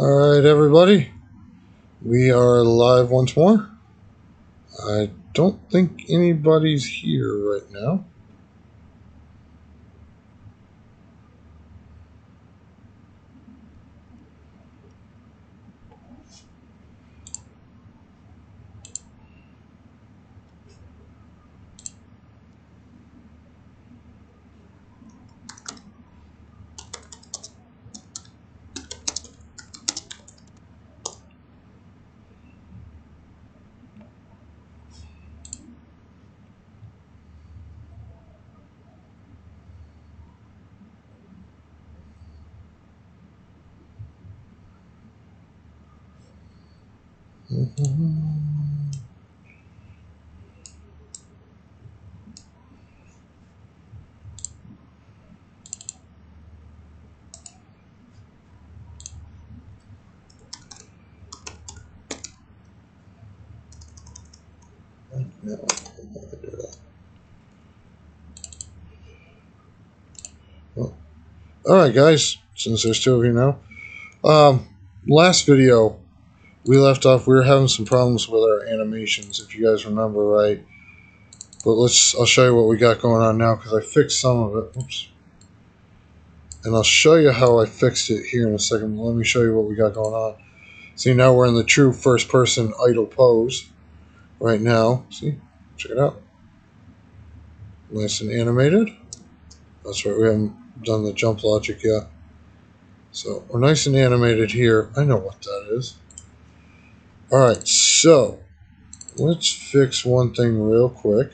Alright, everybody. We are live once more. I don't think anybody's here right now. Alright, guys, since there's two of you now. Last video, we left off, we were having some problems with our animations, if you guys remember right. But I'll show you what we got going on now, because I fixed some of it. Oops. And I'll show you how I fixed it here in a second. Let me show you what we got going on. See, now we're in the true first-person idle pose right now. See? Check it out. Nice and animated. That's right, we haven't done the jump logic yet. So, we're nice and animated here. I know what that is. Alright, so, let's fix one thing real quick.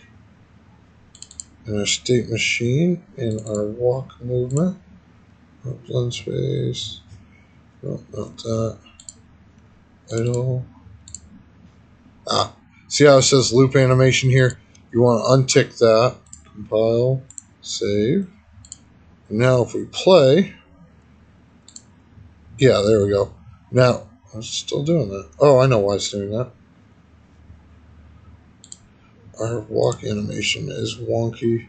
In our state machine, in our walk movement. Blend space. No, not that. Idle. See how it says loop animation here? You want to untick that. Compile. Save. Now if we play. Yeah, there we go. Now, it's still doing that. Oh, I know why it's doing that. Our walk animation is wonky.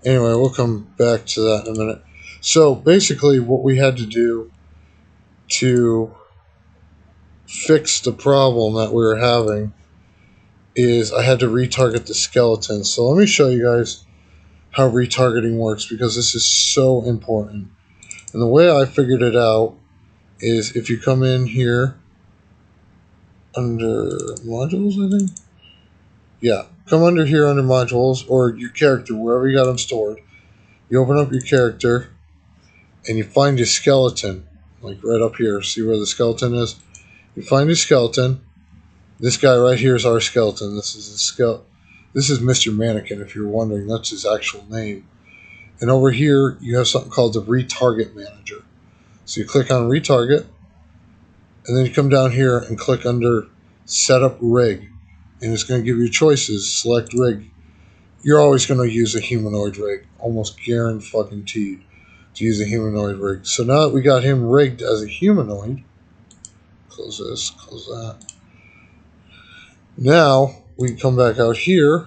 Anyway, we'll come back to that in a minute. So basically what we had to do to fix the problem that we were having is I had to retarget the skeleton. So let me show you guys how retargeting works, because this is so important. And the way I figured it out is if you come in here under modules, I think. Yeah, come under here under modules or your character, wherever you got them stored. You open up your character and you find your skeleton, like right up here. See where the skeleton is? You find your skeleton. This guy right here is our skeleton. This is a This is Mr. Mannequin, if you're wondering. That's his actual name. And over here, you have something called the Retarget Manager. So you click on Retarget, and then you come down here and click under Setup Rig. And it's going to give you choices. Select Rig. You're always going to use a humanoid rig. Almost guaranteed to use a humanoid rig. So now that we got him rigged as a humanoid, close this, close that. Now we come back out here,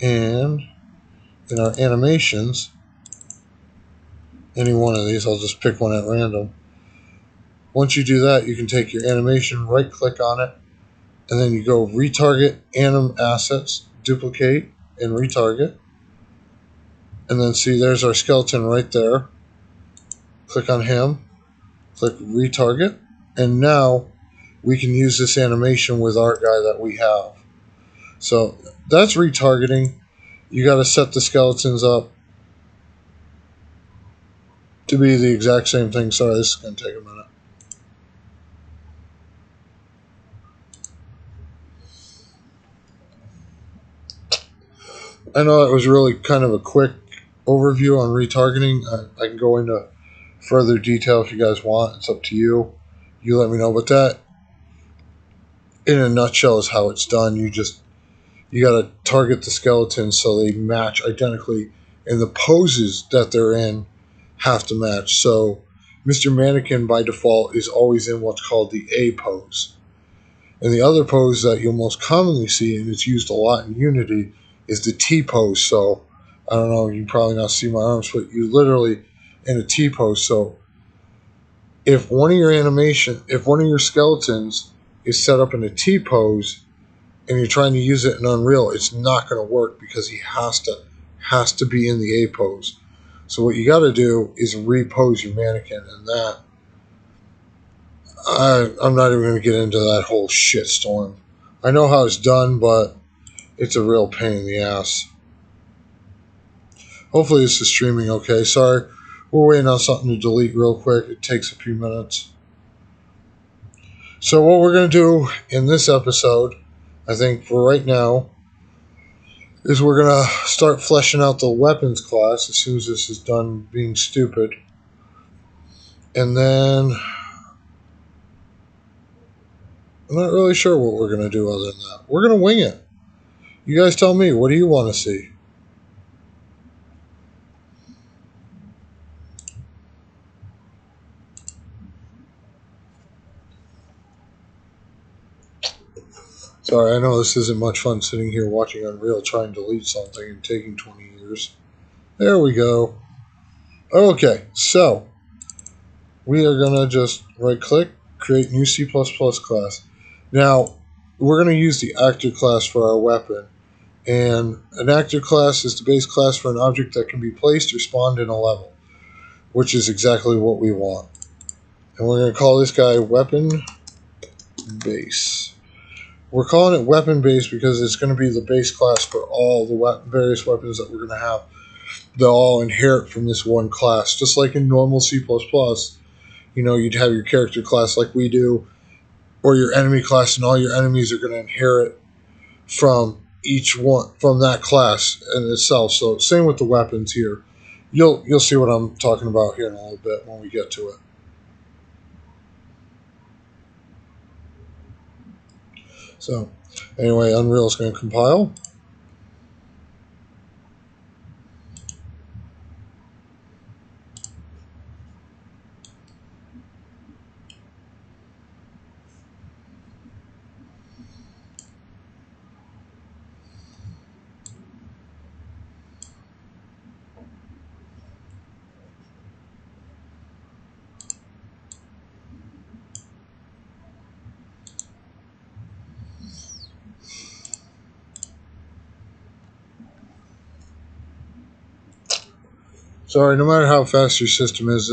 and in our animations, any one of these, I'll just pick one at random. Once you do that, you can take your animation, right click on it, and then you go retarget anim assets, duplicate, and retarget. And then see, there's our skeleton right there. Click on him, click retarget, and now we can use this animation with our guy that we have. So that's retargeting. You got to set the skeletons up to be the exact same thing. Sorry, this is going to take a minute. I know that was really kind of a quick overview on retargeting. I can go into further detail if you guys want. It's up to you. You let me know. But that, in a nutshell, is how it's done. You got to target the skeletons so they match identically, and the poses that they're in have to match. So Mr. Mannequin by default is always in what's called the A pose. And the other pose that you'll most commonly see, and it's used a lot in Unity, is the T pose. So, I don't know, you probably not see my arms, but you literally in a T pose. So, if one of your skeletons is set up in a T pose and you're trying to use it in Unreal, it's not going to work because he has to be in the A pose. So what you got to do is repose your mannequin, and that I'm not even going to get into that whole shitstorm. I know how it's done, but it's a real pain in the ass. Hopefully this is streaming okay. Sorry, we're waiting on something to delete real quick. It takes a few minutes. So what we're going to do in this episode, I think for right now, is we're going to start fleshing out the weapons class as soon as this is done being stupid. And then I'm not really sure what we're going to do other than that. We're going to wing it. You guys tell me, what do you want to see? Sorry, I know this isn't much fun sitting here watching Unreal trying to delete something and taking 20 years. There we go. Okay, so we are going to just right click, create new C++ class. Now, we're going to use the actor class for our weapon. And an actor class is the base class for an object that can be placed or spawned in a level, which is exactly what we want. And we're going to call this guy weapon base. We're calling it weapon base because it's going to be the base class for all the various weapons that we're going to have. They'll all inherit from this one class. Just like in normal C++, you'd have your character class like we do, or your enemy class, and all your enemies are going to inherit from each one, from that class in itself. So same with the weapons here. You'll see what I'm talking about here in a little bit when we get to it. So anyway, Unreal is going to compile. Sorry, no matter how fast your system is,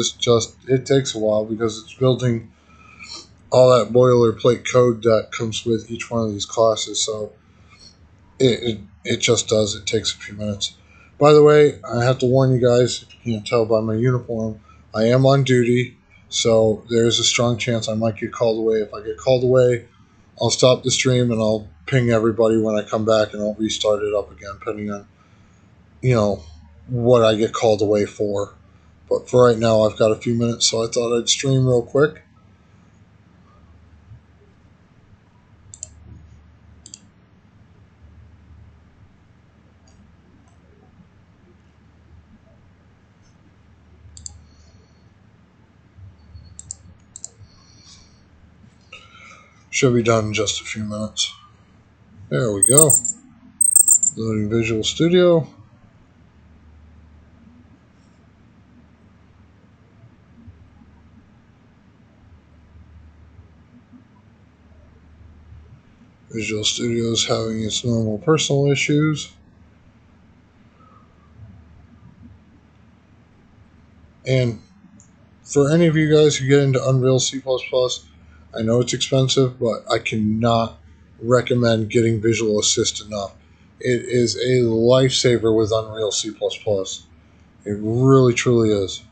it takes a while because it's building all that boilerplate code that comes with each one of these classes. So it just does. It takes a few minutes. By the way, I have to warn you guys, if you can't tell by my uniform, I am on duty, so there's a strong chance I might get called away. If I get called away, I'll stop the stream and I'll ping everybody when I come back and I'll restart it up again, depending on, what I get called away for. But for right now, I've got a few minutes, so I thought I'd stream real quick. Should be done in just a few minutes. There we go. Loading Visual Studio. Visual Studio is having its normal personal issues. And for any of you guys who get into Unreal C++, I know it's expensive, but I cannot recommend getting Visual Assist enough. It is a lifesaver with Unreal C++. It really, truly is.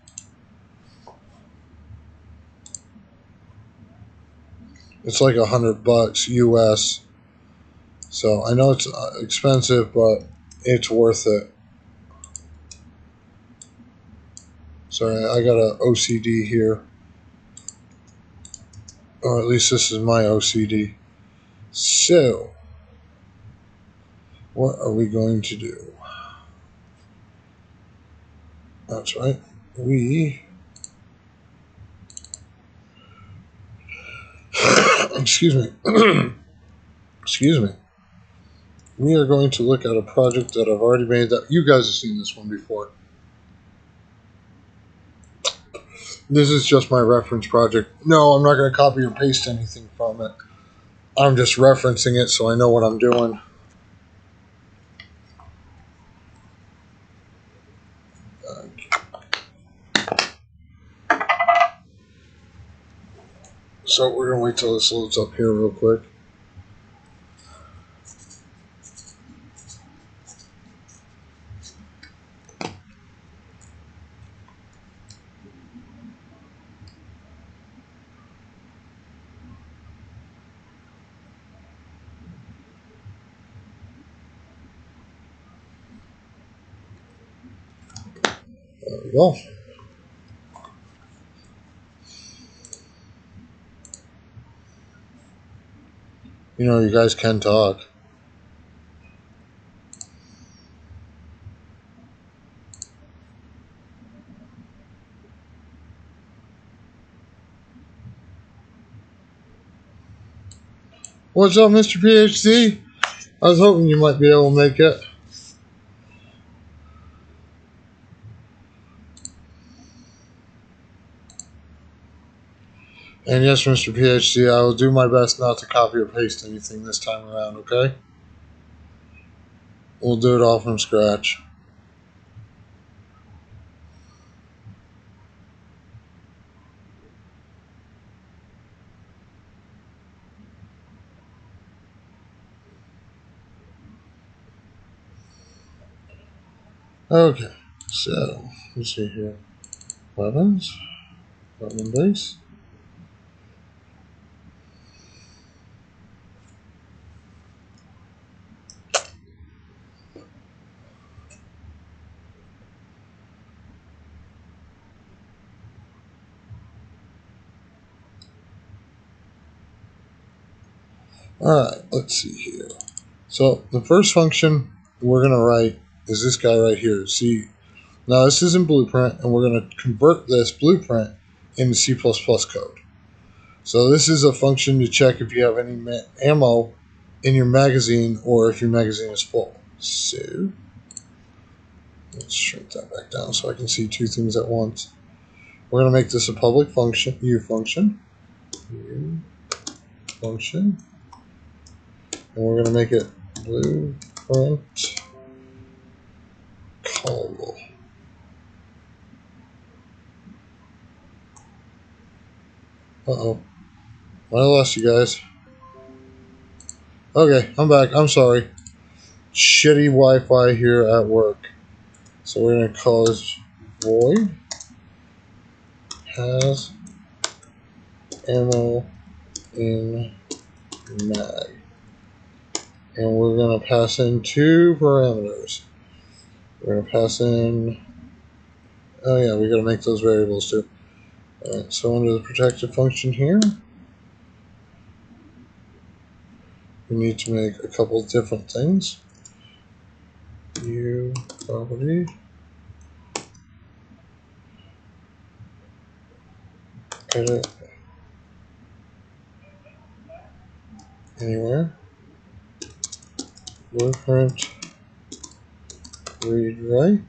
It's like $100 US. So I know it's expensive, but it's worth it. Sorry, I got a OCD here. Or at least this is my OCD. So, what are we going to do? That's right. We Excuse me. Excuse me. We are going to look at a project that I've already made. That you guys have seen this one before. This is just my reference project. No, I'm not going to copy or paste anything from it. I'm just referencing it so I know what I'm doing. So we're going to wait till this loads up here real quick. There we go. You know, you guys can talk. What's up, Mr. PhD? I was hoping you might be able to make it. And yes, Mr. PhD, I will do my best not to copy or paste anything this time around, okay? We'll do it all from scratch. Okay, so let's see here. Weapons, weapon base. Alright, let's see here. So the first function we're going to write is this guy right here. See, now this is in Blueprint, and we're going to convert this Blueprint into C++ code. So this is a function to check if you have any ammo in your magazine or if your magazine is full. So let's shrink that back down so I can see two things at once. We're going to make this a public function, U function. U function. And we're going to make it Blueprint callable. Uh-oh. I lost you guys. Okay, I'm back. I'm sorry. Shitty Wi-Fi here at work. So we're going to call this void has ammo in mag. And we're going to pass in two parameters. We're going to pass in... Oh yeah, we got to make those variables too. Alright, so under the protected function here, we need to make a couple different things. U property. Edit. Anywhere. Blueprint. Read write.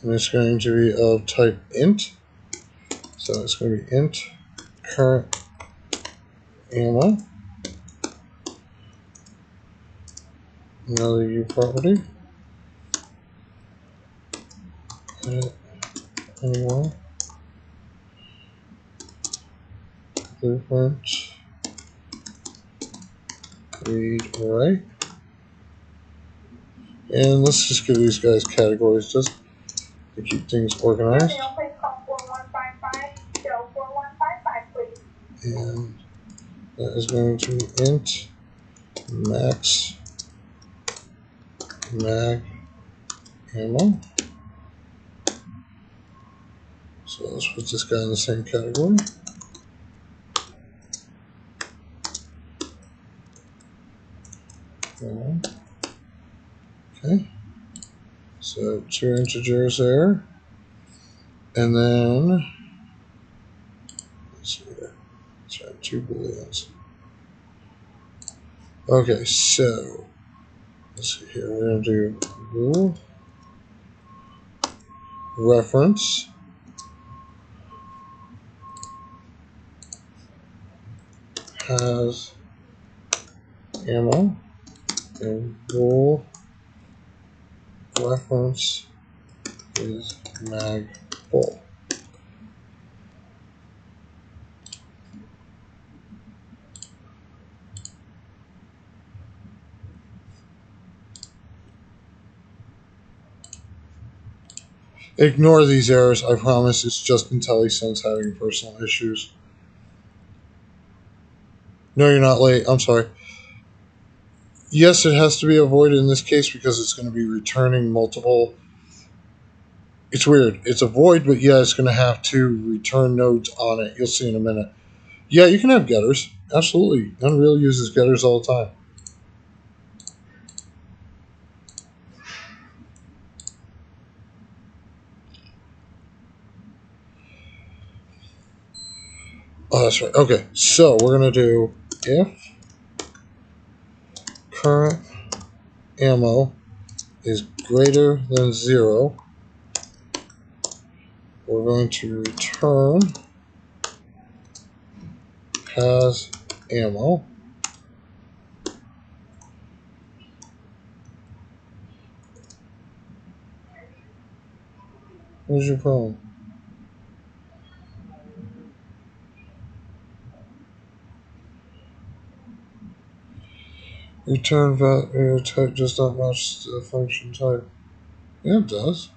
And it's going to be of type int. So it's going to be int current ammo. Another U property. Edit anywhere. Blueprint. Read write. And let's just give these guys categories just to keep things organized. And that is going to be int max mag ammo. So let's put this guy in the same category. Okay. So two integers there. And then let's 2 booleans. Okay, so let's see here. We're going to do bool reference has ammo and bool reference is mag full. Ignore these errors. I promise it's just IntelliSense having personal issues. No, you're not late. I'm sorry. Yes, it has to be avoided in this case because it's going to be returning multiple. It's weird. It's a void, but yeah, it's going to have 2 return nodes on it. You'll see in a minute. Yeah, you can have getters. Absolutely. Unreal uses getters all the time. Oh, that's right. Okay, so we're going to do if current ammo is greater than 0, we're going to return has ammo. What's your problem? Return value type does not match the function type. Yeah, it does.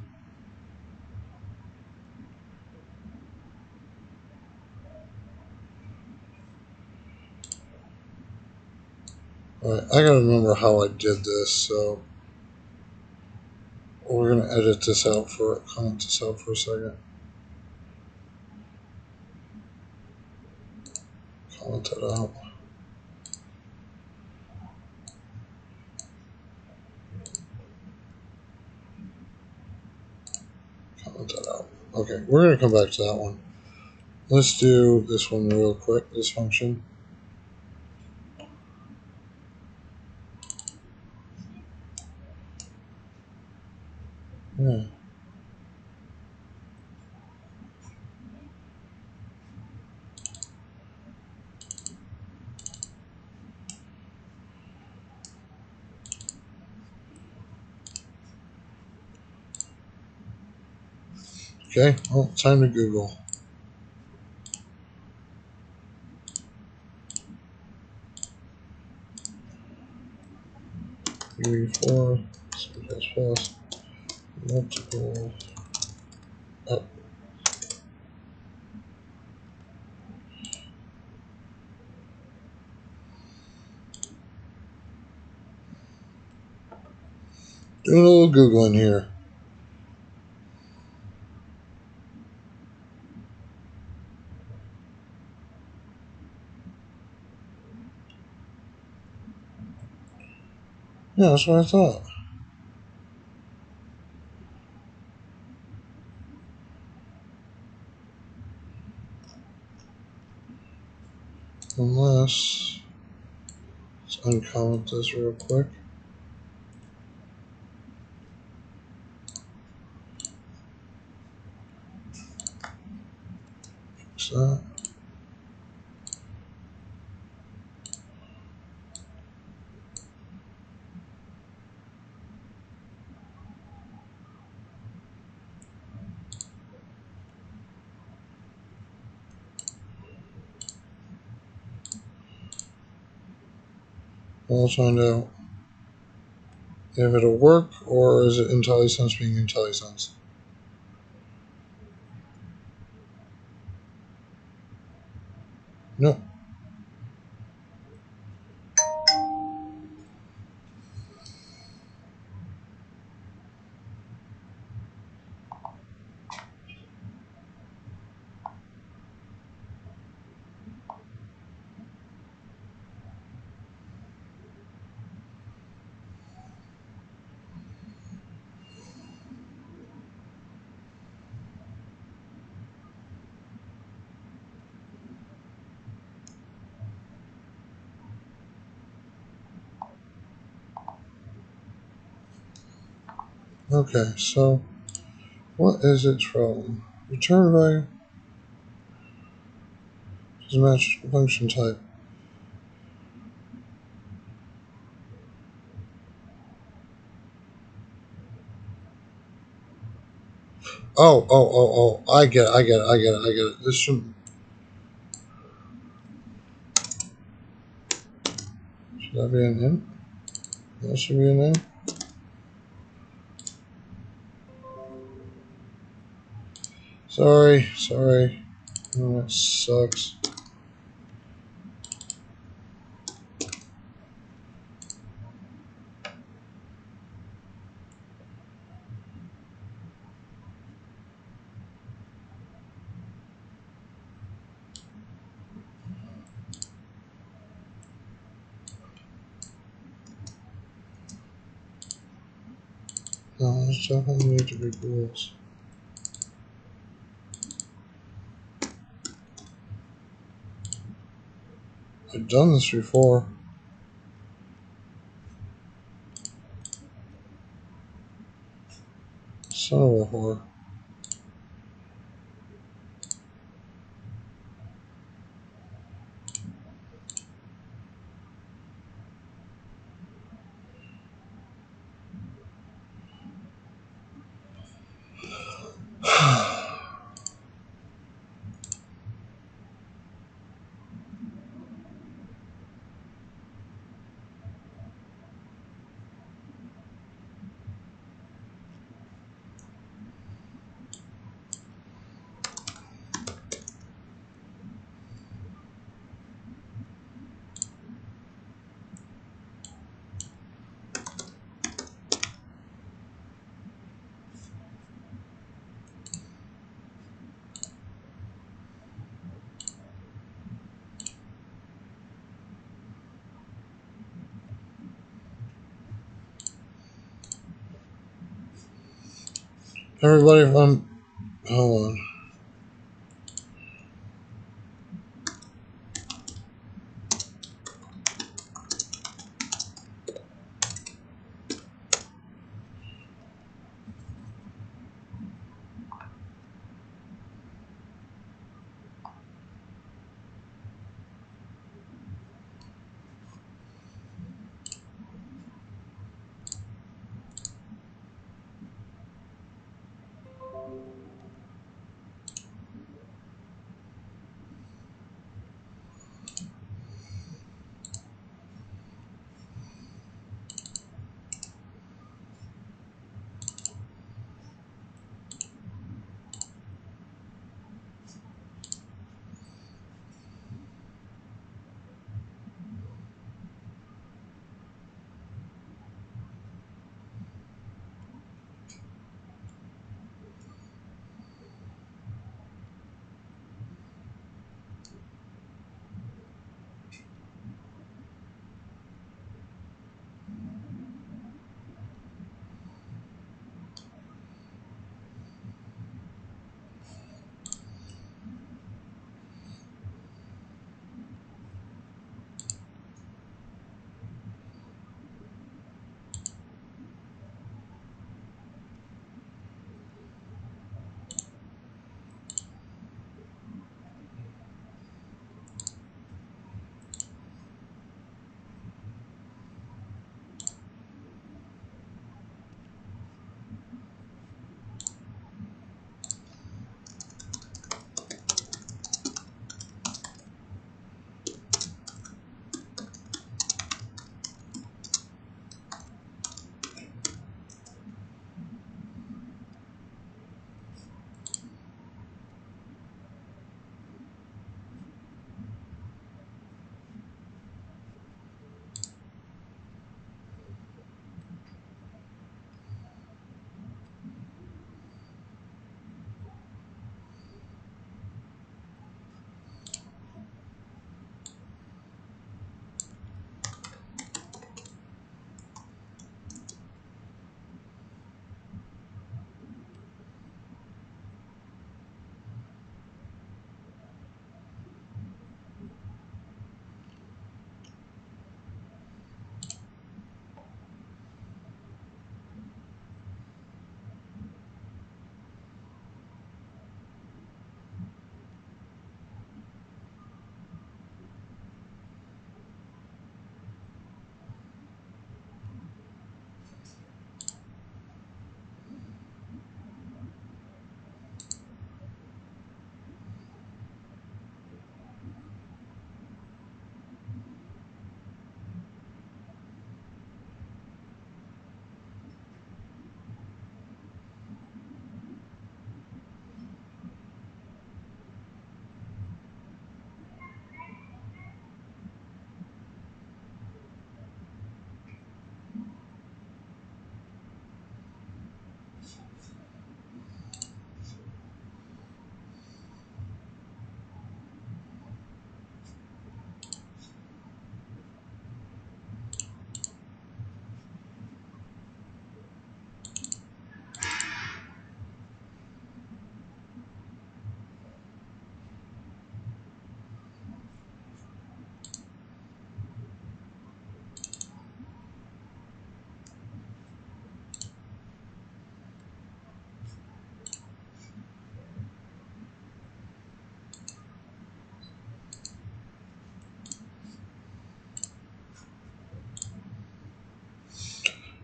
Alright, I gotta remember how I did this, so we're gonna edit this out comment this out for a second. Comment that out. Comment that out. Okay, we're gonna come back to that one. Let's do this one real quick, this function. Yeah. Okay, well, time to Google. 3, 4, C++, multiple. Oh. Doing a little Googling here. Yeah, that's what I thought. Unless, let's uncomment this real quick. Fix that. We'll find out if it'll work or is it IntelliSense being IntelliSense. No. Okay, so what is its problem? Return value does match function type. Oh, I get it, I get it. This should that be an int? That should be an int. Sorry. Oh, that sucks. No, there's definitely need to be rules. I've done this before. Son of a whore. Everybody run. Hold on.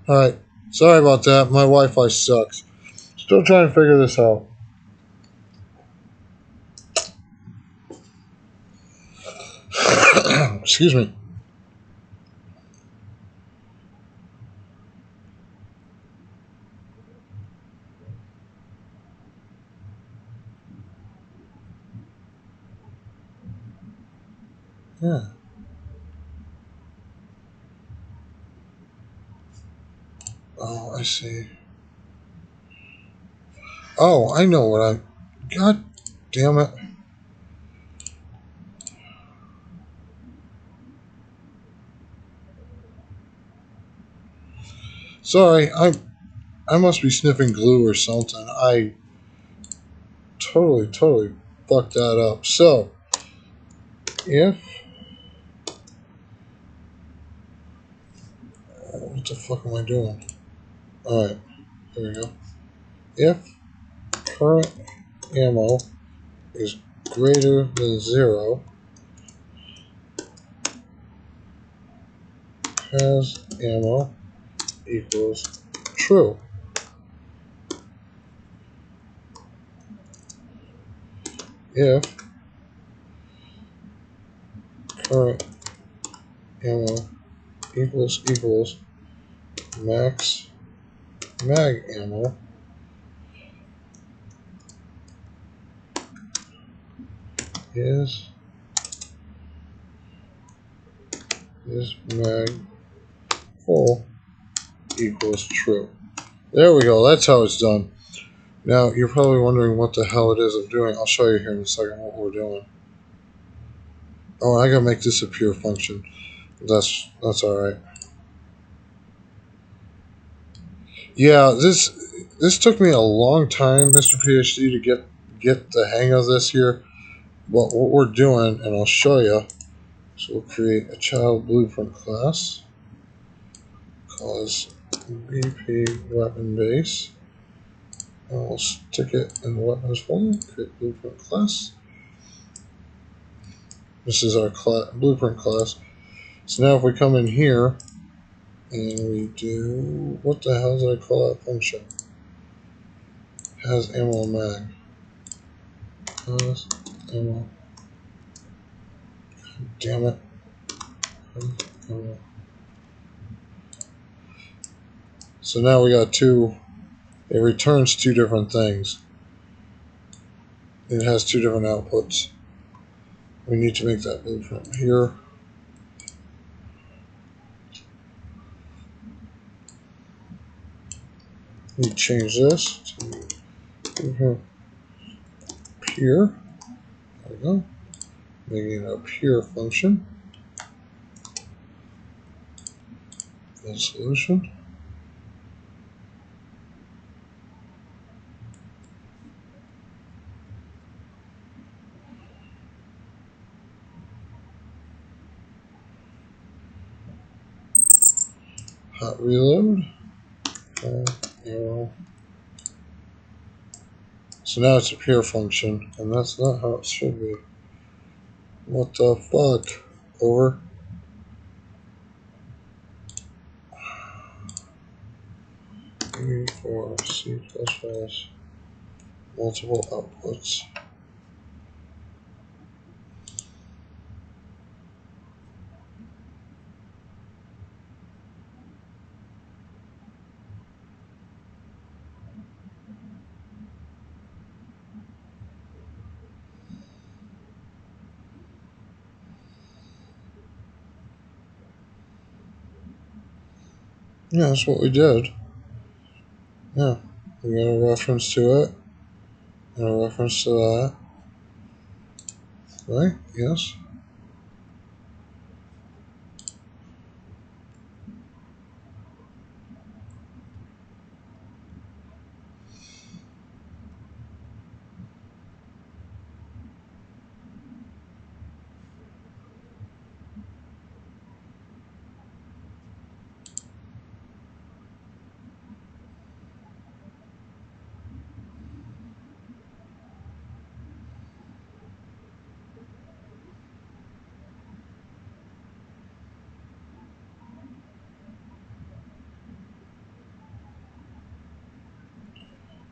Alright, sorry about that. My Wi-Fi sucks. Still trying to figure this out. Excuse me. Yeah. Oh, I see. Oh, I know what I... God damn it. Sorry, I must be sniffing glue or something. I totally fucked that up. So, if... What the fuck am I doing? Alright, there we go. If current ammo is greater than 0, has ammo equals true. If current ammo equals max mag ammo, is mag full equals true. There we go. That's how it's done. Now, you're probably wondering what the hell it is I'm doing. I'll show you here in a second what we're doing. Oh, I gotta make this a pure function. That's alright. Yeah, this took me a long time, Mr. PhD, to get the hang of this here. But what we're doing, and I'll show you, so we'll create a child blueprint class. Call this BP weapon base. And we'll stick it in the weapons folder, create blueprint class. This is our blueprint class. So now if we come in here and we do, what the hell did I call that function? Has ammo mag. Has ammo. Damn it. Ammo. So now we got two, it returns two different things. It has two different outputs. We need to make that blueprint here. We change this to pure. There we go. Making it a pure function. Full solution. Hot reload. Arrow. So now it's a pure function, and that's not how it should be. What the fuck? Over. For C++, multiple outputs. Yeah, that's what we did. Yeah, we got a reference to it, and a reference to that. Right? Yes.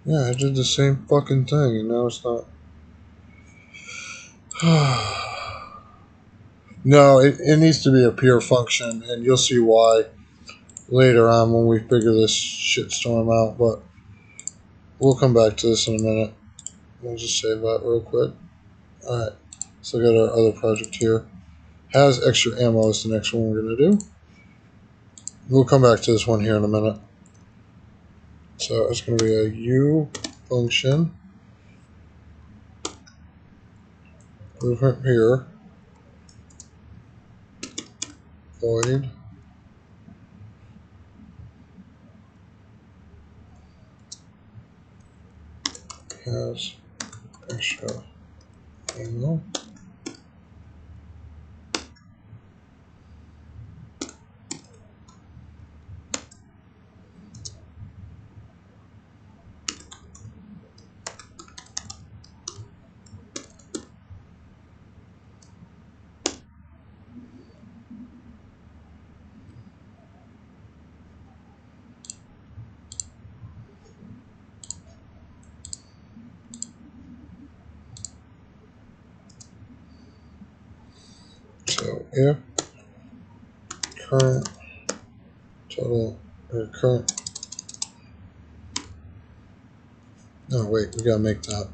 Yeah, I did the same fucking thing, and now it's not. No, it needs to be a pure function, and you'll see why later on when we figure this shitstorm out, but we'll come back to this in a minute. We'll just save that real quick. Alright, so I got our other project here. Has extra ammo is the next one we're going to do. We'll come back to this one here in a minute. So it's going to be a U function. Blueprint here. Void. Has extra ammo. So if current total or current. No, wait, we gotta make that.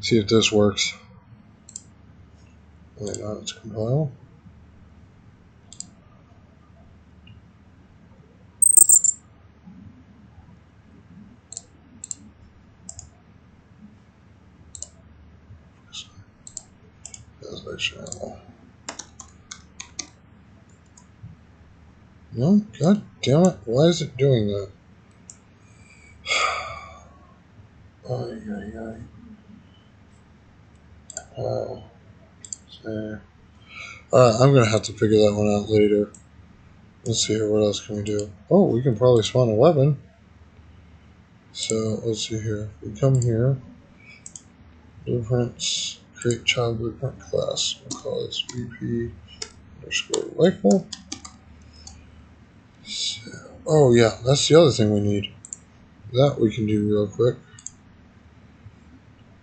See if this works. Wait, no, it's compile. That's extra ammo. No, god damn it! Why is it doing that? Ay, ay, ay. Oh, there. Alright, I'm gonna have to figure that one out later. Let's see here, what else can we do? Oh, we can probably spawn a weapon. So, let's see here. We come here. Blueprints. Create child blueprint class. We'll call this VP underscore rifle. So, oh yeah, that's the other thing we need. That we can do real quick.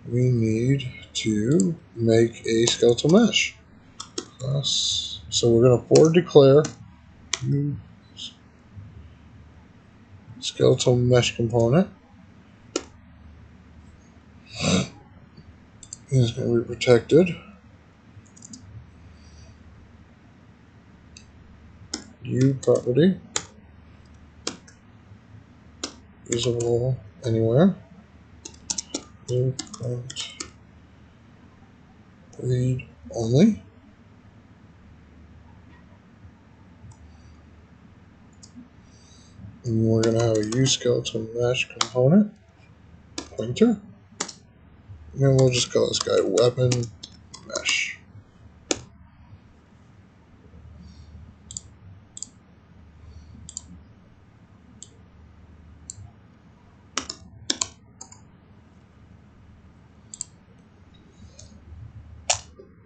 We need to make a skeletal mesh class. So we're going to forward declare skeletal mesh component. It's going to be protected. U property. Visible anywhere. Blueprint. Read only. And we're going to have a U skeletal mesh component pointer. And we'll just call this guy weapon mesh.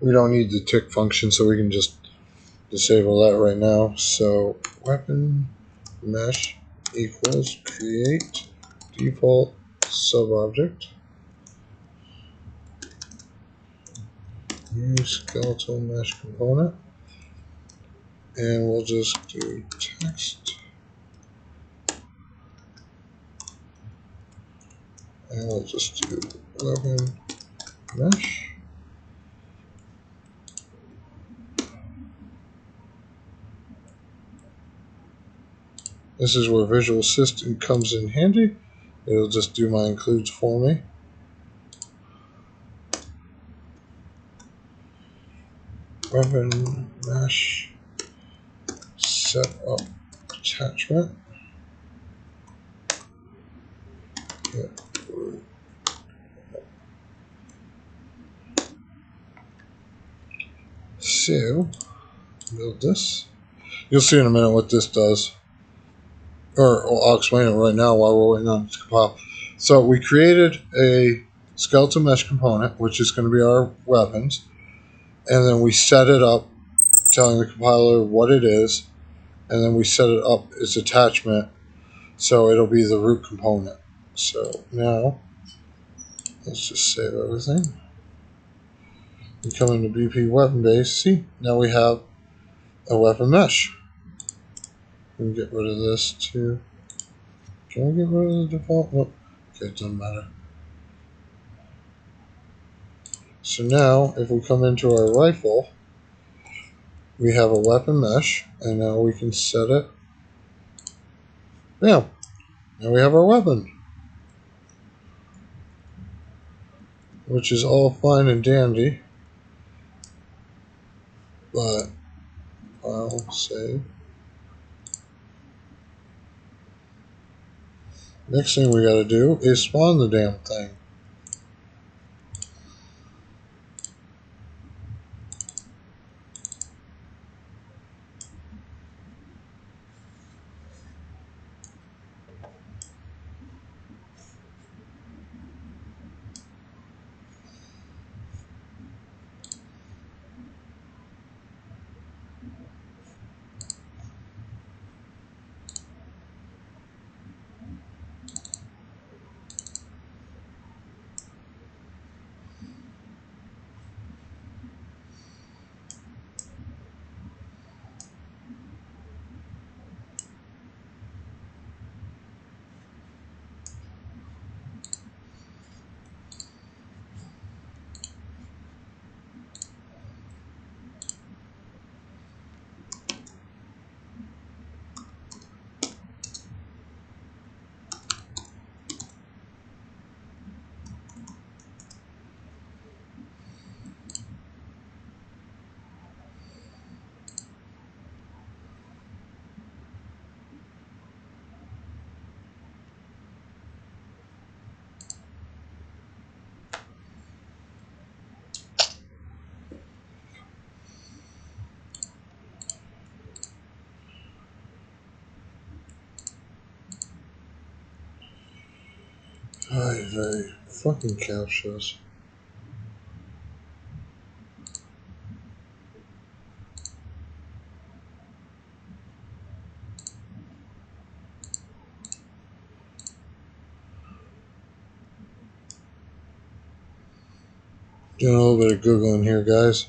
We don't need the tick function, so we can just disable that right now. So weapon mesh equals create default subobject. Use skeletal mesh component. And we'll just do text. And we'll just do weapon mesh. This is where Visual Assistant comes in handy. It'll just do my includes for me. weapon mesh, set up attachment. Get root. So, build this. You'll see in a minute what this does. Or I'll explain it right now while we're waiting on it to compile. So we created a skeletal mesh component, which is going to be our weapons. And then we set it up, telling the compiler what it is. And then we set it up its attachment, so it'll be the root component. So now, let's just save everything. We come into BP weapon base. See, now we have a weapon mesh. We can get rid of this too. Can we get rid of the default? Nope. Okay, it doesn't matter. So now, if we come into our rifle, we have a weapon mesh, and now we can set it. Bam! Now we have our weapon, which is all fine and dandy. But I'll save. Next thing we gotta do is spawn the damn thing. Very fucking captures. Doing a little bit of Googling here, guys.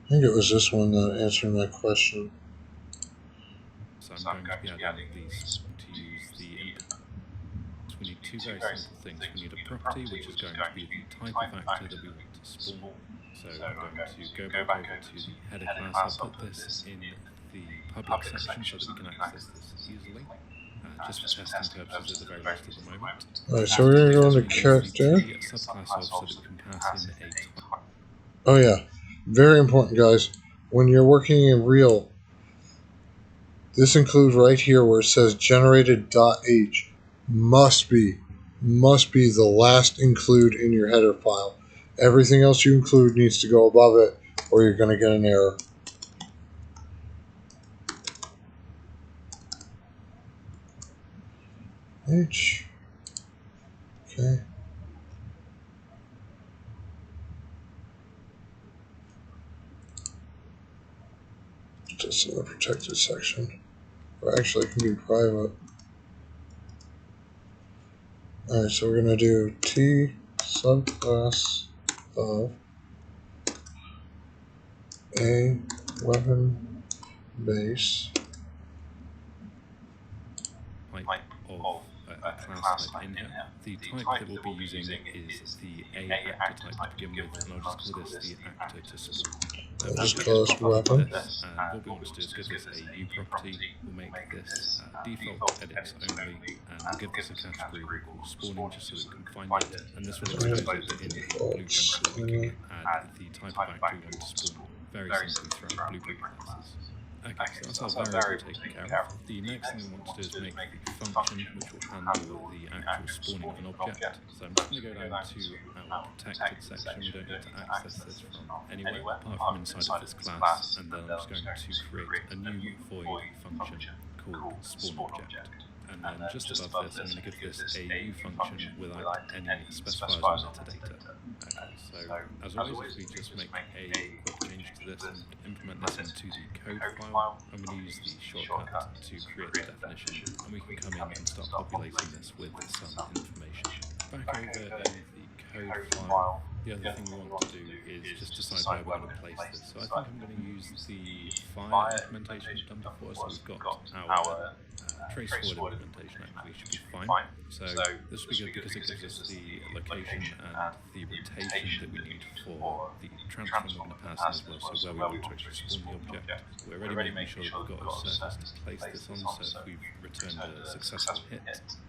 I think it was this one that answered my question. So I'm going to be adding these to use the input. So we need two very simple things. We need a property, which is going to be the type of actor that we want to spawn. So I'm going to go back over to the header class. I'll put this in the public section so that we can access this easily. Just for testing purposes at the very least at the moment. Alright, so we're going to go into character. The subclass of so that we can pass in a type. Oh yeah, very important, guys. When you're working in real, this includes right here where it says generated.h must be the last include in your header file. Everything else you include needs to go above it or you're going to get an error. H. Okay. It's in the protected section. Or actually, it can be private. Alright, so we're going to do T subclass of a weapon base Type of a class type in here. The type that we'll be using is the A actor type to begin with, and I'll just call this the actor to spawn. I'll just call this weapon. And what we want to do is give this a U property. We'll make this default edits only, and we'll give this a category we call spawning just so we can find it. And this will expose it in Blueprint so that we can add the type of actor we want to spawn very simply throughout Blueprint classes. Okay, so that's our variable taken care of. The next thing we want to do is make the function which will handle the actual spawning of an object. So I'm just going to go down to our protected section. We don't need to access this from anywhere apart from inside of this class, and then I'm just going to create a new void function called spawn object. And then just above this, I'm going to give this a new function without any specifiers or metadata. Okay, so as always, if we just make a quick change to this and implement this into the code file, I'm going to use the shortcut to create the definition, and we can come in and start populating this with some information. Back over in the code file, the other thing we want to do is just decide where we're going to place this. So I think I'm going to use the fire implementation we've done before, so we've got our trace forward implementation actually should be fine. So this will be good because it gives us the location and the rotation that we need for the transform we're going to pass in as well, so where we want to actually spawn the object. We're already making sure that we've got a surface to place this on, so if we've returned a successful hit.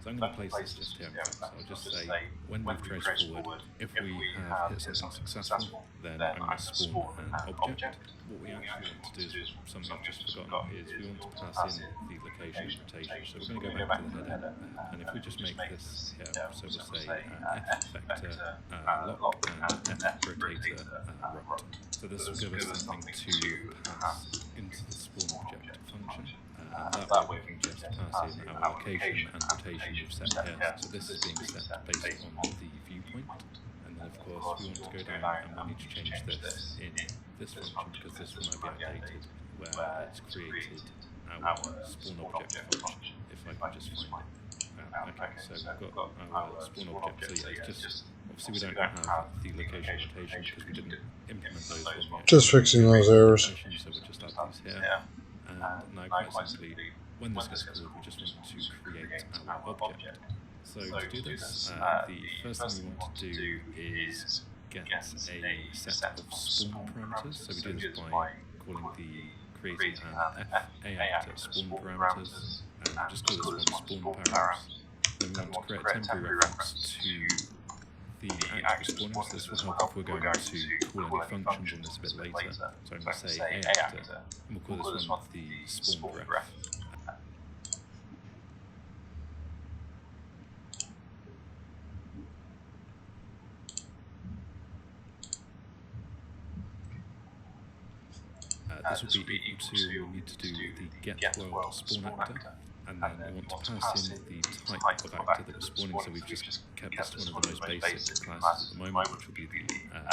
So I'm going to place this just here. So I'll just say when we've traced forward, if we have hit something successful, then I'm going to spawn an object. What we actually want to do is something I've just forgotten is we want to pass in the location and rotation. So we're going to go back to the header, and if we just make this here, so we'll say F vector lock and F rotator rot. So this will give us something to pass into the spawn object function. And that way we can just pass in our location and rotation we've set here. So this is being set based on the viewpoint. And then of course we want to go down and we need to change this in this function because this will now be updated where it's created our spawn object function, if I can just find it. Okay, so we've got our spawn object, so yeah, it's just, obviously we don't have the location rotation because we didn't implement those when we just fixing those errors. So we'll just add these here. And now quite simply, when this gets called, we just want to create our object. So to do this, the first thing we want to do is get a set of spawn parameters. So we do this by calling creating an FA actor spawn parameters, and just call this one spawn params. Then we want to create a temporary reference to the actual spawners. This will help if we're going to call any functions on this a bit later. So I'm going to say A actor, and we'll call this one the spawn ref. This will be equal to, we need to do the get world spawn actor, and then we want to pass in the type of actor that we're spawning, so we've just kept this to one of the most basic classes at the moment, which will be the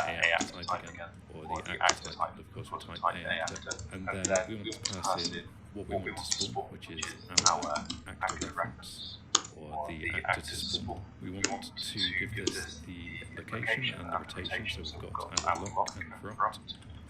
A actor type again, or the actor type, and of course we'll type A actor, and then we want to pass in what we want to spawn, which is our actor reference, or the actor to spawn. We want to give this the location and the rotation, so we've got our lock and rot.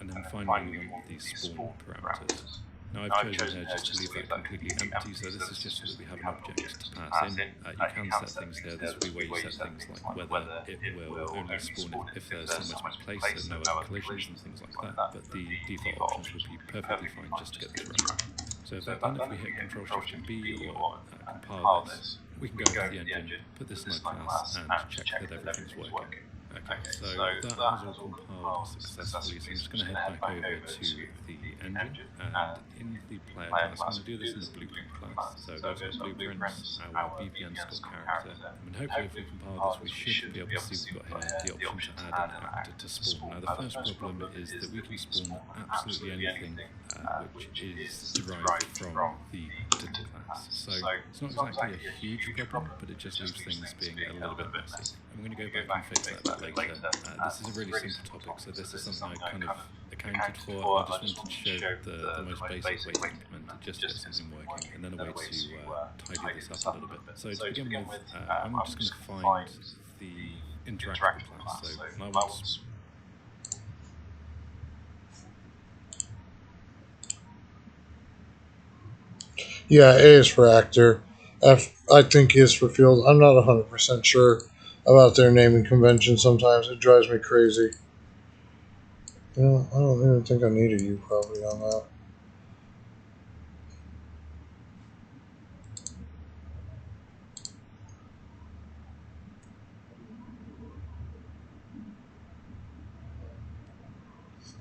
And then finally we want these spawn parameters. Now I've chosen here just to leave that completely empty, so this is just so that we have an object to pass in. You can set things here, this will be where you set things like whether it will only spawn if there's somewhere to be placed, so no other collisions and things like that, but the default options would be perfectly fine just to get this running. So if that done, if we hit Ctrl-Shift and B or compile this, we can go into the engine, put this in our class and check that everything's working. Okay, so that has all compiled successfully, so I'm just going to head back over to the engine, and in the player class, I'm going to do this in the blueprint class, so those are blueprints, our BP_character, and hopefully if we compile this, we should be able to see we've got here the option to add an actor to spawn. Now the first problem is that we can spawn absolutely anything which is derived from the class, so it's not exactly a huge problem, but it just leaves things being a little bit messy. I'm going to go back and fix that a bit later. This is a really simple topic, so this is something I kind of accounted for. I just wanted to show the most basic way to implement it, just to get something working, and then a way to tidy this up a little bit. So to begin with, I'm just going to find the interactable class. So I want Yeah, A is for actor. F, I think, is for field. I'm not 100% sure about their naming convention sometimes. It drives me crazy. You know, I don't even think I need a U probably on that.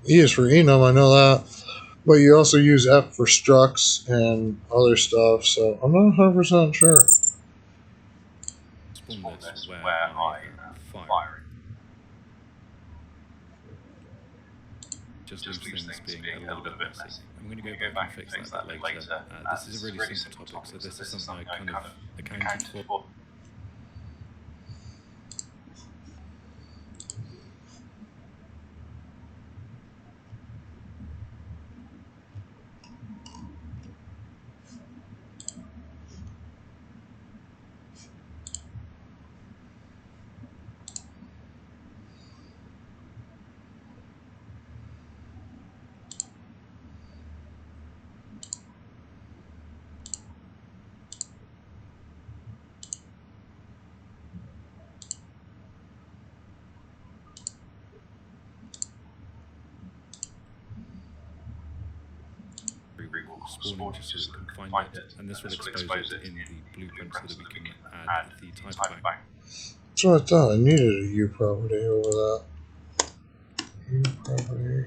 E is for enum, I know that. But you also use F for structs and other stuff, so I'm not 100% sure. spawn this where I am firing. Just leaves things being a little bit messy. I'm going to go back and fix that a bit later. This is a really simple topic, so this is something I kind of accounted for. Spawning just so we can find it, and this will expose it in the blueprint so that we can add the type of bank. That's what I thought. I needed a U property over that. U property.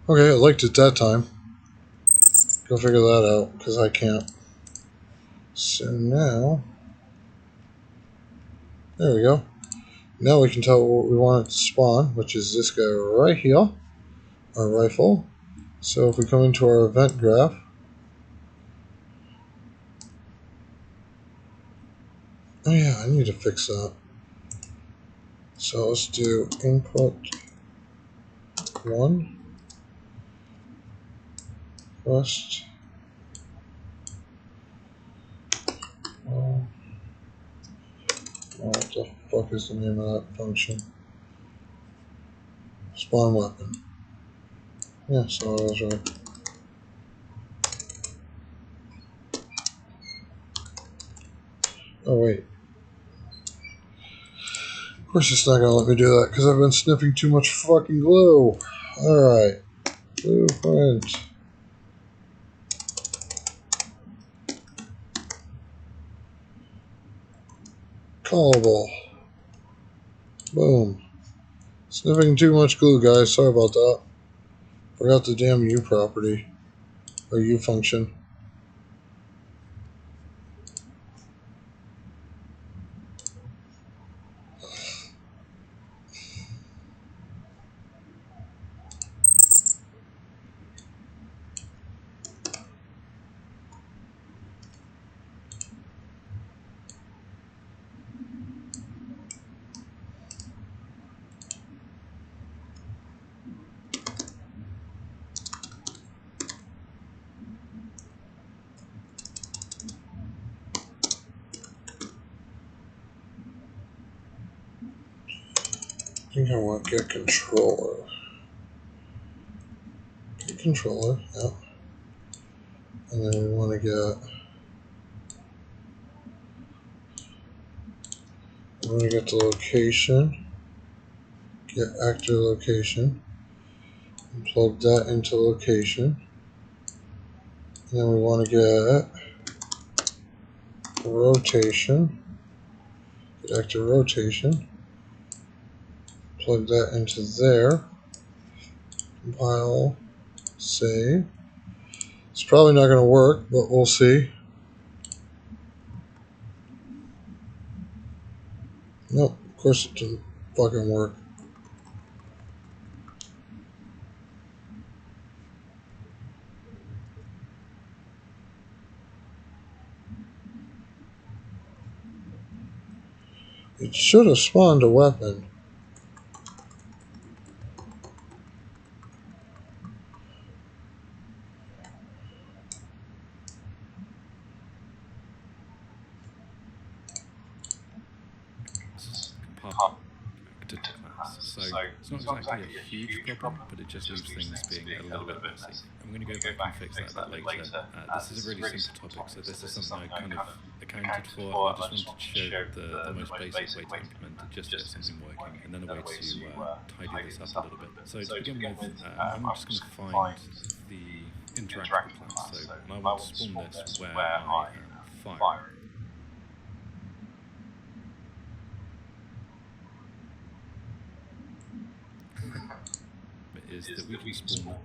Okay, I liked it that time. Go figure that out, because I can't. So now, there we go. Now we can tell what we want it to spawn, which is this guy right here, our rifle. So if we come into our event graph, oh yeah, I need to fix that. So let's do input 1 first. What the fuck is the name of that function? Spawn weapon. Yeah, so I was right. Oh wait. Of course it's not gonna let me do that because I've been sniffing too much fucking glue. Alright. Blueprint. Callable. Boom. Sniffing too much glue, guys. Sorry about that. Forgot the damn U property. Or U function. I think I want to get controller. Get controller, yeah. And then we want to get the location. get actor location, and plug that into location. And then we want to get rotation, get actor rotation, plug that into there, compile, save. It's probably not going to work, but we'll see. Nope, of course it didn't fucking work. It should have spawned a weapon. So it's not exactly a huge problem, but it just leaves things being a little bit messy. I'm going to go back and fix that a bit later. This is a really simple topic, so this is something I kind of accounted for. I just wanted to show the most basic way to implement it, just to get something working, and then a way to tidy this up a little bit. So to begin with, I'm just going to find the interactive class. So I want to spawn this where I am firing. Is that we can spawn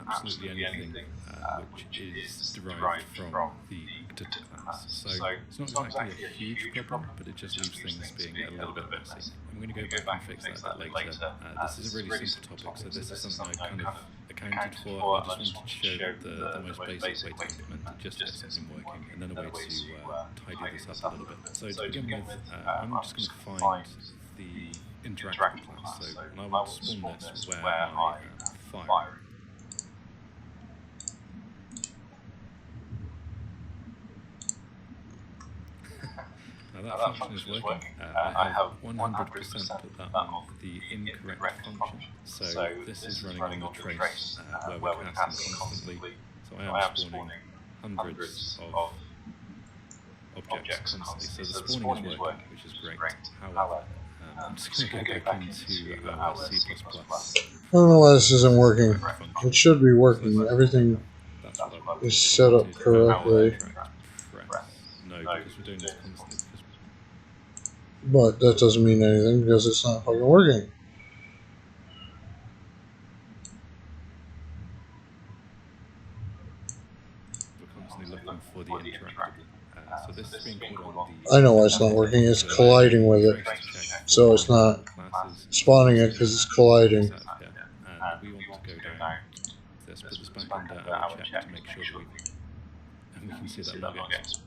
absolutely anything which is derived from the actor class. So it's not exactly a huge problem, but it just leaves things being a little bit messy. I'm going to go back and fix that a bit later. This is a really simple topic, so this is something I kind of accounted for. I just wanted to show the most basic way to implement it, just to get something working, and then a way to tidy this up a little bit. So to begin with, I'm just going to find the interactive class. So I want to spawn this where I am firing. Now that function is working. I have 100% put that on the incorrect function. So this is running on the trace where we're casting constantly. So I am spawning hundreds of objects constantly. So the spawning is working, which is great. However, I'm just going to go back into our C++. I don't know why this isn't working. It should be working. Everything is set up correctly. No, because we're doing this constantly. But that doesn't mean anything because it's not fucking working. We're constantly looking for the interactive. So this is being called on the... I know why it's not working. It's colliding with it. So it's not spawning it because it's colliding. And we want to go down this, put this back under our check to make sure that we can see that log gets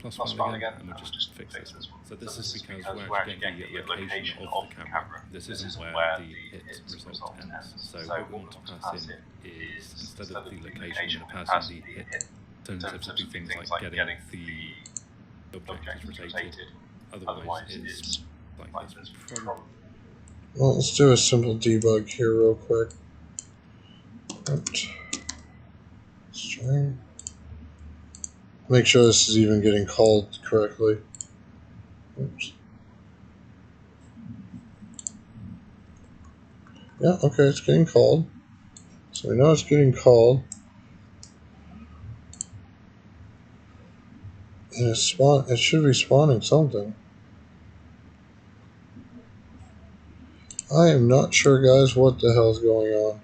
+1 again, and we'll just fix this one. So this is because we're actually getting the location of the camera. This isn't where the hit result ends. So what we want to pass in is, instead of the location, we're going to pass in the hit. Alternatives would be things like getting the object is rotated. Otherwise it's like this. Well, let's do a simple debug here real quick. String. Make sure this is even getting called correctly. Oops. Yeah, okay, it's getting called. So we know it's getting called. And it should be spawning something. I am not sure, guys, what the hell's going on.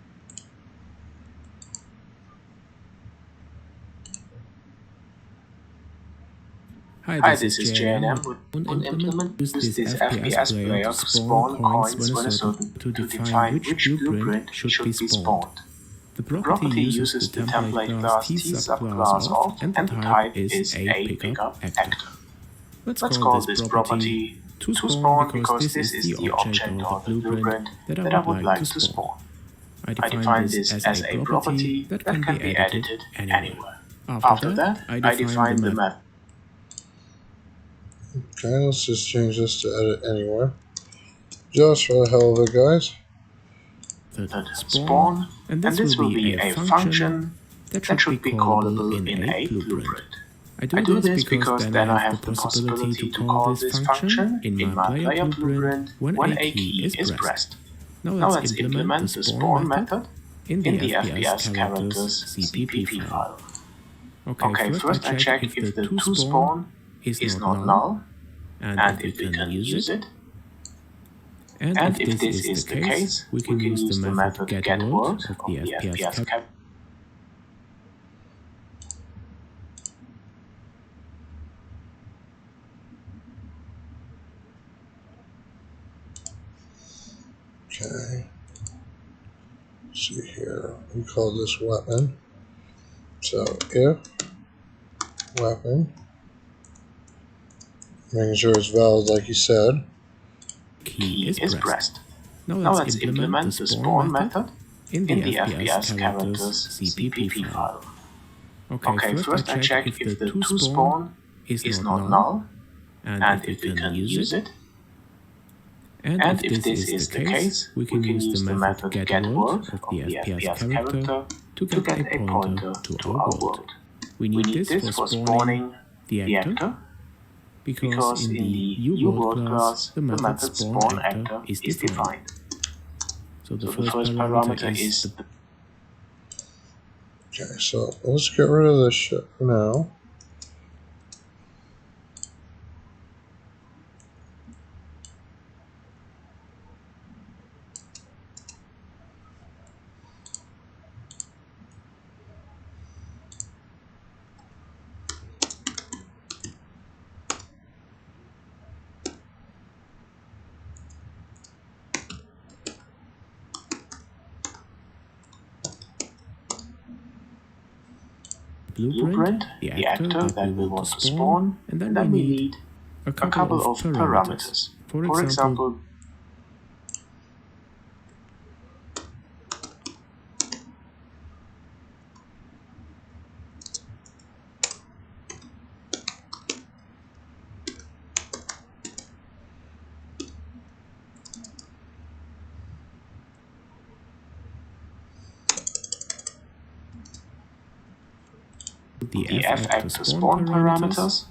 Hi, this is JNM with implement. Use this FPS player to spawn coins when asserted to define which blueprint should be spawned. The property uses the template class T subclass of, and the type is a pickup actor. Let's call this property toSpawn because this is the object of the blueprint that I would like to spawn. I define this as a property that can be edited anywhere. After that, I define the method. Okay, let's just change this to edit anywhere. Just for the hell of it, guys. The spawn, and this will be a function that should be callable in a blueprint. I do this because then I have the possibility to call this function in my player blueprint when a key is pressed. Now let's implement the spawn method in the FPS characters CPP file. Okay, first I check if the toSpawn is not null and if we can use it. And if this is the case, we can use the method getWorld of the FPS character. Okay. Let's see here. We call this weapon. So if weapon, making sure it's valid like you said. Key is pressed. Now let's implement the spawn method in the FPS characters CPP file. Okay, first I check if the toSpawn is not null and if we can use it. And if this is the case, we can use the method getWorld of the FPS character to get a pointer to our world. We need this for spawning the actor, because in the uWorld class, the method spawnActor is defined. So the first parameter is the... Okay, so let's get rid of this shit for now. Blueprint, the actor that we want to spawn, and then we need a couple of parameters. For example, the fActor spawn parameters.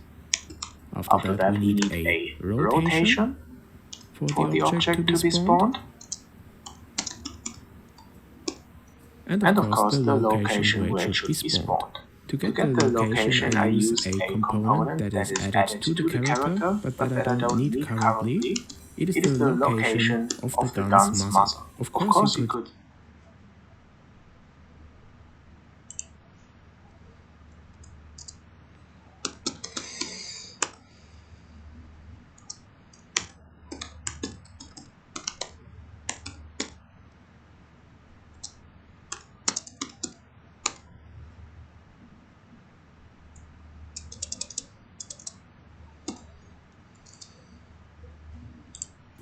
After that we need a rotation for the object to be spawned. And of course the location where it should be spawned. To get the location I use a component that is added to the character, but that I don't need currently. It is the location of the gun's muzzle. Of course you could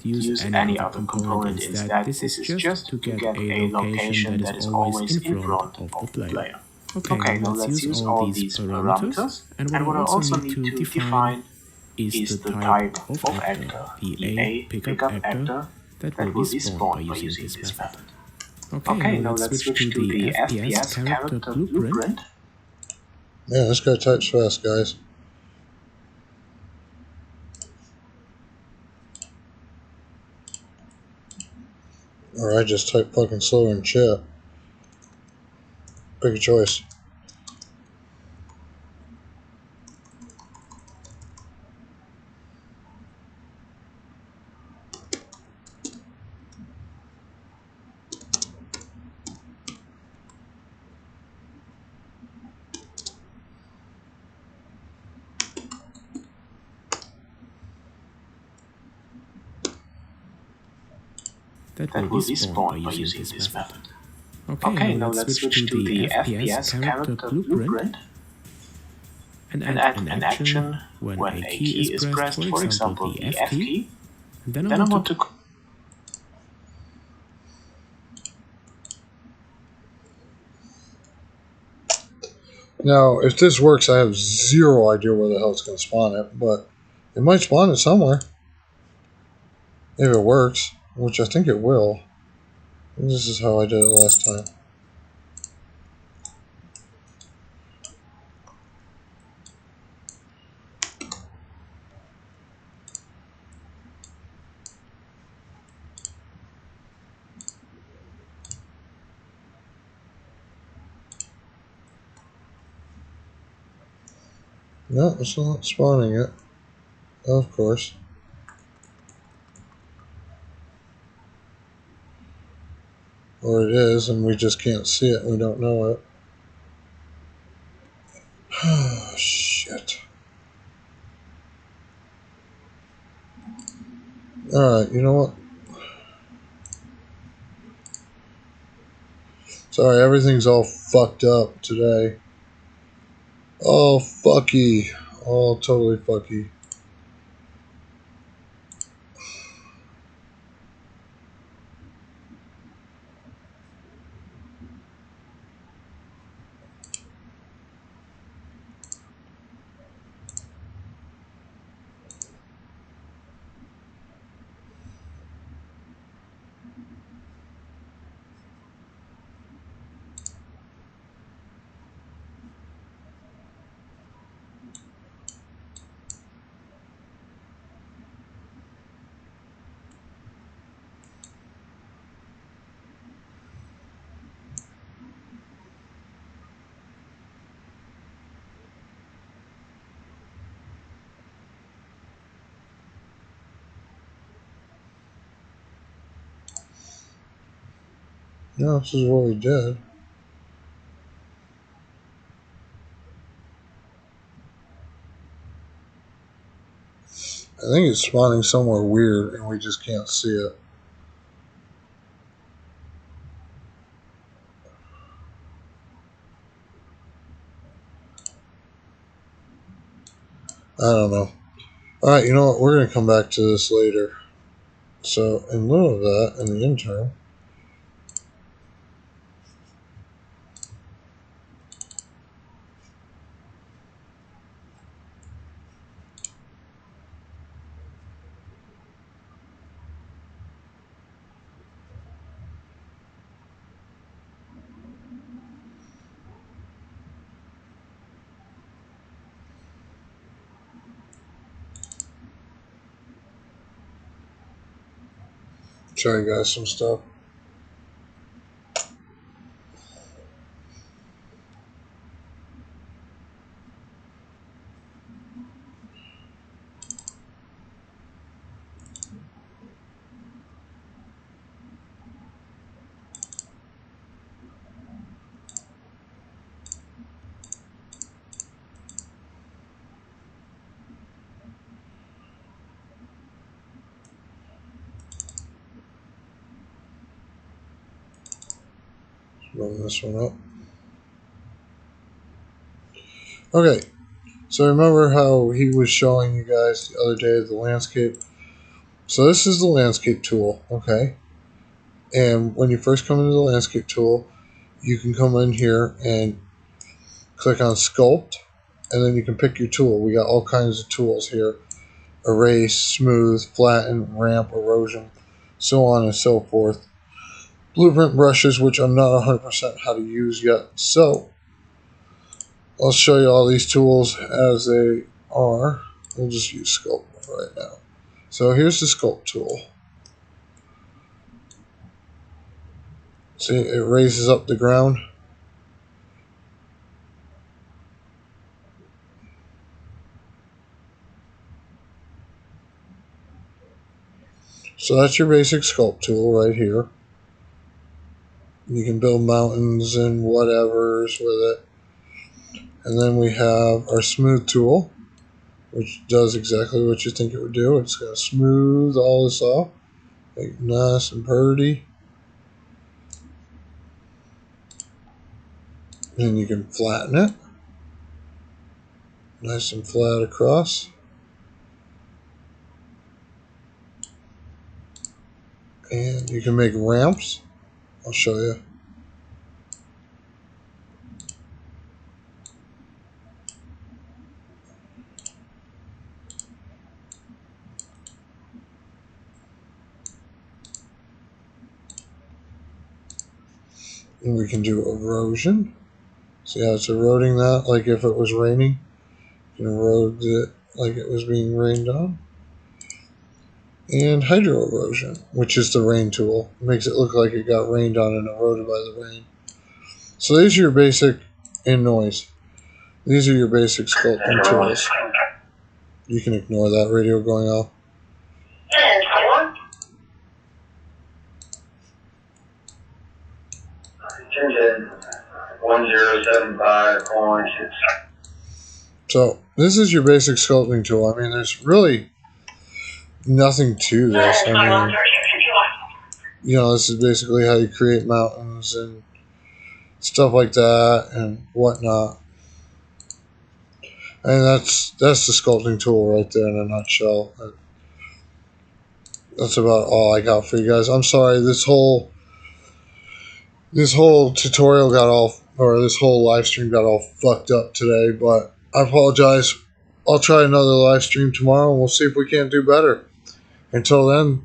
use any other component instead. This is just to get a location that is always in front of the player. Okay, now let's use all these parameters, and what I also need to define is the type of actor, the A pickup actor that will be spawned by using this method. Okay, now let's switch to the FPS character blueprint. Yeah, this guy types fast, guys. Or I just type fucking slower in chat. Pick a choice. That will be spawned by using this method. Okay, now let's switch to the FPS character blueprint and add an action when a key is pressed, for example the F key, and then I want to... Now, if this works, I have zero idea where the hell it's going to spawn it, but it might spawn it somewhere. If it works. Which I think it will. And this is how I did it last time. No, it's not spawning it. Of course. Or it is, and we just can't see it and we don't know it. Oh, shit. Alright, you know what? Sorry, everything's all fucked up today. All fucky. All totally fucky. No, this is what we did. I think it's spawning somewhere weird and we just can't see it. I don't know. Alright, you know what? We're going to come back to this later. So, in lieu of that, in the interim, show you guys some stuff. Run this one up. Okay, so remember how he was showing you guys the other day the landscape? So this is the landscape tool, okay? And when you first come into the landscape tool, you can come in here and click on sculpt, and then you can pick your tool. We got all kinds of tools here. Erase, smooth, flatten, ramp, erosion, so on and so forth. Blueprint brushes, which I'm not 100% how to use yet. So, I'll show you all these tools as they are. We'll just use sculpt right now. So here's the sculpt tool. See, it raises up the ground. So that's your basic sculpt tool right here. You can build mountains and whatevers with it. And then we have our smooth tool, which does exactly what you think it would do. It's going to smooth all this off, make it nice and pretty. And you can flatten it, nice and flat across. And you can make ramps. I'll show you. And we can do erosion. See how it's eroding that like if it was raining? You can erode it like it was being rained on. And hydro erosion, which is the rain tool. It makes it look like it got rained on and eroded by the rain. So these are your basic in noise. These are your basic sculpting tools. You can ignore that radio going off. 10-4. 10-10-1075.6. So this is your basic sculpting tool. I mean, there's really nothing to this. I mean, you know, this is basically how you create mountains and stuff like that and whatnot. And that's the sculpting tool right there in a nutshell. That's about all I got for you guys. I'm sorry, this whole tutorial got all, or this whole live stream got all fucked up today, but I apologize. I'll try another live stream tomorrow and we'll see if we can't do better. Until then,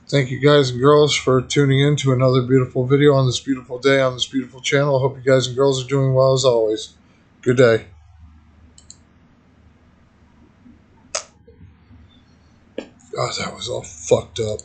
thank you guys and girls for tuning in to another beautiful video on this beautiful day on this beautiful channel. I hope you guys and girls are doing well as always. Good day. God, that was all fucked up.